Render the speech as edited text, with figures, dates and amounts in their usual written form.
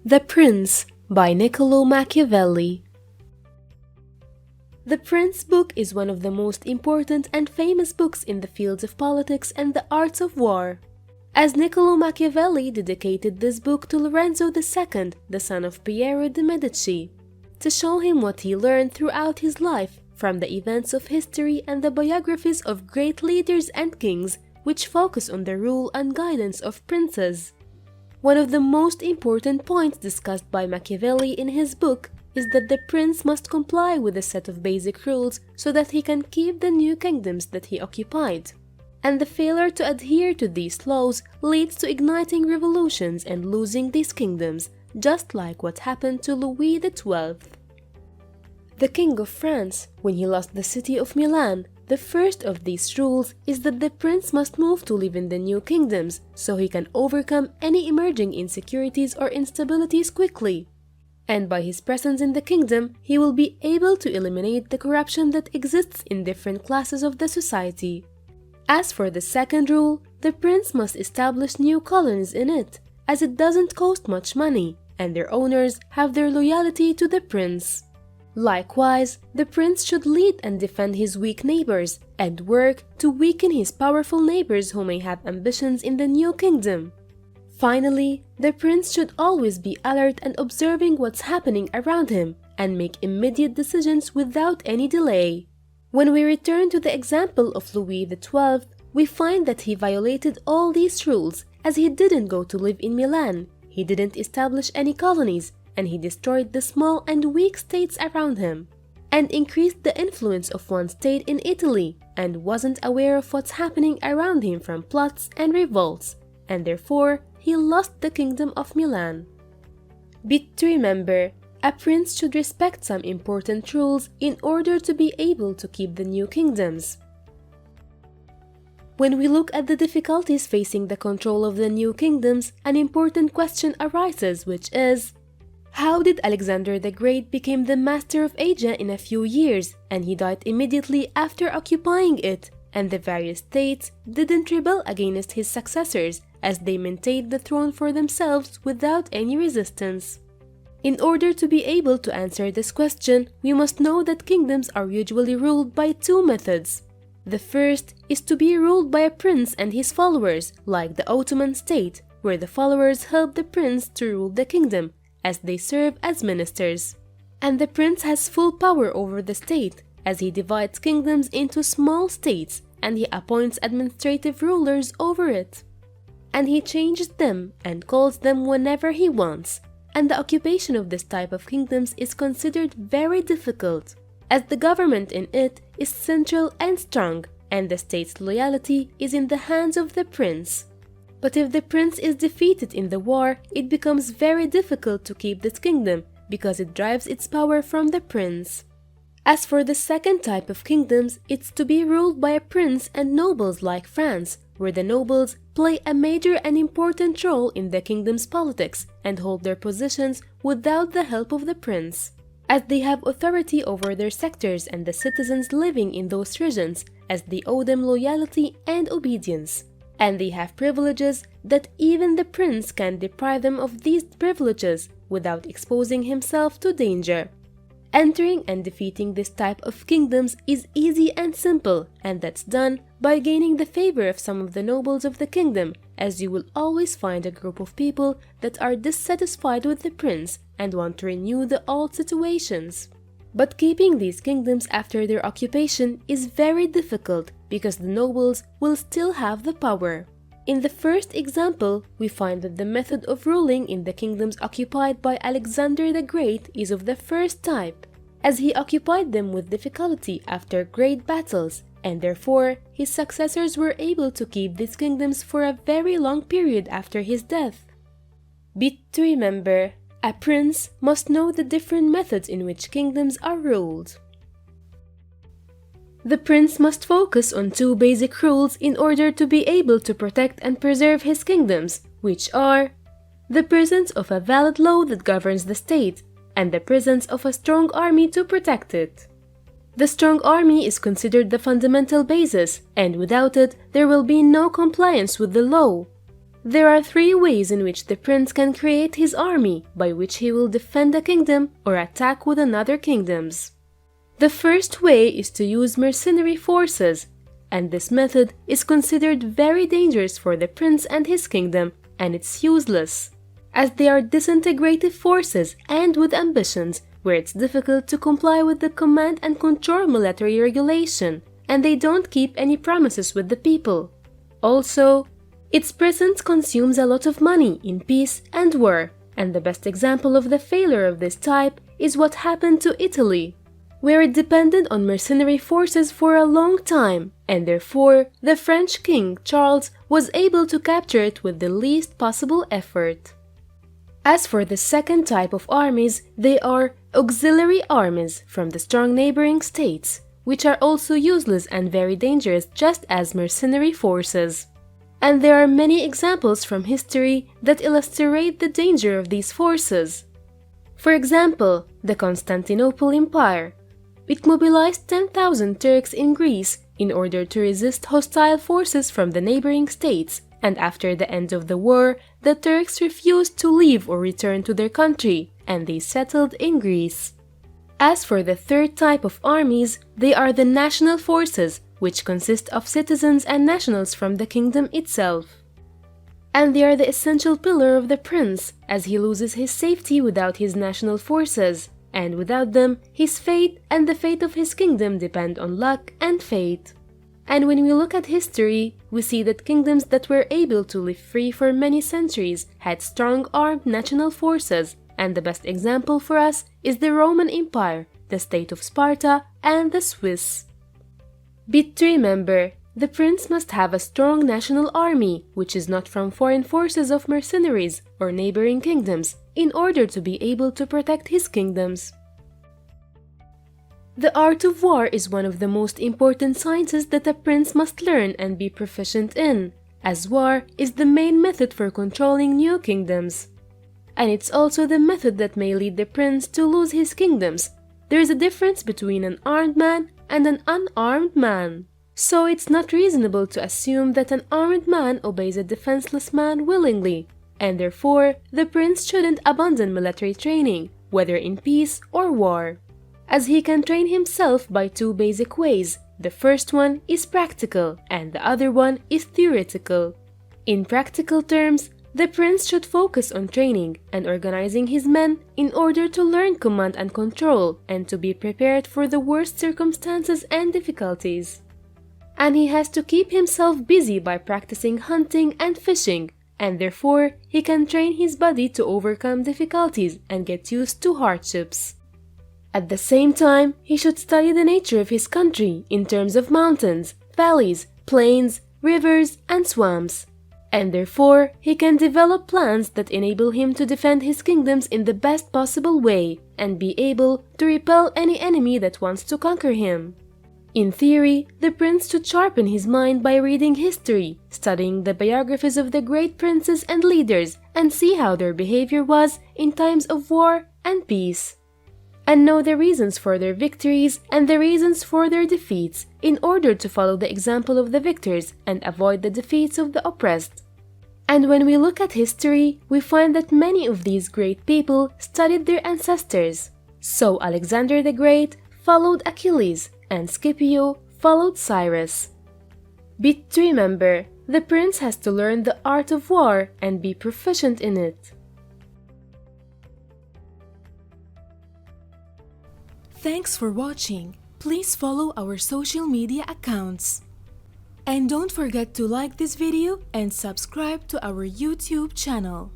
The Prince by Niccolò Machiavelli. The Prince book is one of the most important and famous books in the fields of politics and the arts of war, as Niccolò Machiavelli dedicated this book to Lorenzo II, the son of Piero de' Medici, to show him what he learned throughout his life from the events of history and the biographies of great leaders and kings which focus on the rule and guidance of princes. One of the most important points discussed by Machiavelli in his book is that the prince must comply with a set of basic rules so that he can keep the new kingdoms that he occupied. And the failure to adhere to these laws leads to igniting revolutions and losing these kingdoms, just like what happened to Louis XII. The King of France, when he lost the city of Milan, the first of these rules is that the prince must move to live in the new kingdoms so he can overcome any emerging insecurities or instabilities quickly. And by his presence in the kingdom, he will be able to eliminate the corruption that exists in different classes of the society. As for the second rule, the prince must establish new colonies in it, as it doesn't cost much money, and their owners have their loyalty to the prince. Likewise, the prince should lead and defend his weak neighbors, and work to weaken his powerful neighbors who may have ambitions in the new kingdom. Finally, the prince should always be alert and observing what's happening around him, and make immediate decisions without any delay. When we return to the example of Louis XII, we find that he violated all these rules, as he didn't go to live in Milan, he didn't establish any colonies, and he destroyed the small and weak states around him, and increased the influence of one state in Italy, and wasn't aware of what's happening around him from plots and revolts, and therefore he lost the kingdom of Milan. But to remember, a prince should respect some important rules in order to be able to keep the new kingdoms. When we look at the difficulties facing the control of the new kingdoms, an important question arises, which is, how did Alexander the Great become the master of Asia in a few years, and he died immediately after occupying it, and the various states didn't rebel against his successors, as they maintained the throne for themselves without any resistance? In order to be able to answer this question, we must know that kingdoms are usually ruled by two methods. The first is to be ruled by a prince and his followers, like the Ottoman state, where the followers help the prince to rule the kingdom, as they serve as ministers. And the prince has full power over the state, as he divides kingdoms into small states, and he appoints administrative rulers over it. And he changes them and calls them whenever he wants. And the occupation of this type of kingdoms is considered very difficult, as the government in it is central and strong, and the state's loyalty is in the hands of the prince. But if the prince is defeated in the war, it becomes very difficult to keep this kingdom, because it derives its power from the prince. As for the second type of kingdoms, it's to be ruled by a prince and nobles like France, where the nobles play a major and important role in the kingdom's politics and hold their positions without the help of the prince, as they have authority over their sectors and the citizens living in those regions, as they owe them loyalty and obedience. And they have privileges that even the prince can deprive them of these privileges without exposing himself to danger. Entering and defeating this type of kingdoms is easy and simple, and that's done by gaining the favor of some of the nobles of the kingdom, as you will always find a group of people that are dissatisfied with the prince and want to renew the old situations. But keeping these kingdoms after their occupation is very difficult, because the nobles will still have the power. In the first example, we find that the method of ruling in the kingdoms occupied by Alexander the Great is of the first type, as he occupied them with difficulty after great battles, and therefore his successors were able to keep these kingdoms for a very long period after his death. But to remember, a prince must know the different methods in which kingdoms are ruled. The prince must focus on two basic rules in order to be able to protect and preserve his kingdoms, which are the presence of a valid law that governs the state, and the presence of a strong army to protect it. The strong army is considered the fundamental basis, and without it, there will be no compliance with the law. There are three ways in which the prince can create his army, by which he will defend a kingdom or attack with another kingdoms. The first way is to use mercenary forces, and this method is considered very dangerous for the prince and his kingdom, and it's useless, as they are disintegrative forces and with ambitions where it's difficult to comply with the command and control military regulation, and they don't keep any promises with the people. Also, its presence consumes a lot of money in peace and war, and the best example of the failure of this type is what happened to Italy, where it depended on mercenary forces for a long time, and therefore the French king Charles was able to capture it with the least possible effort. As for the second type of armies, they are auxiliary armies from the strong neighboring states, which are also useless and very dangerous just as mercenary forces. And there are many examples from history that illustrate the danger of these forces. For example, the Constantinople Empire. It mobilized 10,000 Turks in Greece in order to resist hostile forces from the neighboring states, and after the end of the war, the Turks refused to leave or return to their country, and they settled in Greece. As for the third type of armies, they are the national forces, which consist of citizens and nationals from the kingdom itself. And they are the essential pillar of the prince, as he loses his safety without his national forces, and without them, his fate and the fate of his kingdom depend on luck and fate. And when we look at history, we see that kingdoms that were able to live free for many centuries had strong armed national forces, and the best example for us is the Roman Empire, the state of Sparta, and the Swiss. But to remember, the prince must have a strong national army, which is not from foreign forces of mercenaries or neighboring kingdoms, in order to be able to protect his kingdoms. The art of war is one of the most important sciences that a prince must learn and be proficient in, as war is the main method for controlling new kingdoms. And it's also the method that may lead the prince to lose his kingdoms. There is a difference between an armed man and an unarmed man. So it's not reasonable to assume that an armed man obeys a defenseless man willingly, and therefore the prince shouldn't abandon military training, whether in peace or war, as he can train himself by two basic ways. The first one is practical, and the other one is theoretical. In practical terms, the prince should focus on training and organizing his men in order to learn command and control and to be prepared for the worst circumstances and difficulties. And he has to keep himself busy by practicing hunting and fishing, and therefore he can train his body to overcome difficulties and get used to hardships. At the same time, he should study the nature of his country in terms of mountains, valleys, plains, rivers, and swamps. And therefore, he can develop plans that enable him to defend his kingdoms in the best possible way and be able to repel any enemy that wants to conquer him. In theory, the prince should sharpen his mind by reading history, studying the biographies of the great princes and leaders, and see how their behavior was in times of war and peace, and know the reasons for their victories and the reasons for their defeats in order to follow the example of the victors and avoid the defeats of the oppressed. And when we look at history, we find that many of these great people studied their ancestors. So Alexander the Great followed Achilles, and Scipio followed Cyrus. But to remember, the prince has to learn the art of war and be proficient in it. Thanks for watching. Please follow our social media accounts. And don't forget to like this video and subscribe to our YouTube channel.